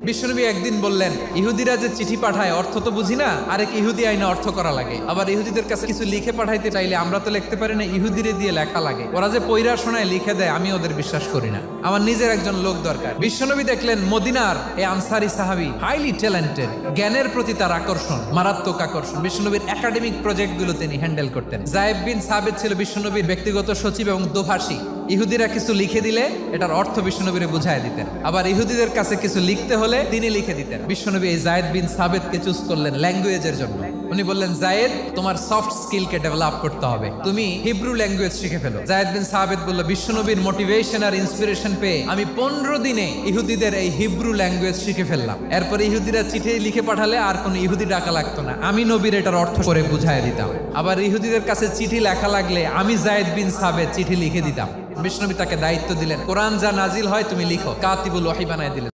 বিশ্বনবী একদিন বললেন, ইহুদিরা যে চিঠি পাঠায় অর্থ তো বুঝি না, আরেক ইহুদি আইনে অর্থ করা লাগে। আবার ইহুদিদের কাছে কিছু লিখে পাঠাইতে চাইলে আমরা তো লিখতে পারি না, ইহুদিরে দিয়ে লেখা লাগে। ওরা যে পয়রা শোনায় লিখে দেয়, আমি ওদের বিশ্বাস করি না। আমার নিজের একজন লোক দরকার। বিশ্বনবী দেখলেন মদিনার এই আনসারি সাহাবী হাইলি ট্যালেন্টেড, জ্ঞানের প্রতি তার আকর্ষণ, মারাত্মক আকর্ষণ। বিশ্বনবীর একাডেমিক প্রজেক্ট গুলো তিনি হ্যান্ডেল করতেন। যায়েদ বিন সাবিত ছিল বিশ্বনবীর ব্যক্তিগত সচিব এবং দোভাষী। ইহুদিরা কিছু লিখে দিলে এটার অর্থ বিশ্বনবীরে বুঝায় দিতেন। আবার ইহুদিদের কাছে কিছু লিখতে হলে তিনি লিখে দিতেন। বিশ্বনবী এই যায়েদ বিন সাবিতকে চুজ করলেন ল্যাঙ্গুয়েজের জন্য। উনি বললেন, যায়েদ, তোমার সফট স্কিলকে ডেভেলপ করতে হবে, তুমি হিব্রু ল্যাঙ্গুয়েজ শিখে ফেলো। যায়েদ বিন সাবিত বলল, বিশ্বনবীর মোটিভেশন আর ইন্সপিরেশন পেয়ে আমি 15 দিনে ইহুদিদের এই হিব্রু ল্যাঙ্গুয়েজ শিখে ফেললাম। এরপরে ইহুদিরা চিঠি লিখে পাঠালে আর কোনো ইহুদি ডাকা লাগতো না, আমি নবীর এটার অর্থ করে বুঝায় দিতাম। আবার ইহুদিদের কাছে চিঠি লেখা লাগলে আমি যায়েদ বিন সাবিত চিঠি লিখে দিতাম। বিশ্বনবী তাকে দায়িত্ব দিলেন, কোরআন যা নাজিল হয় তুমি লিখো, কাতিবুল ওহী বানায় দিলেন।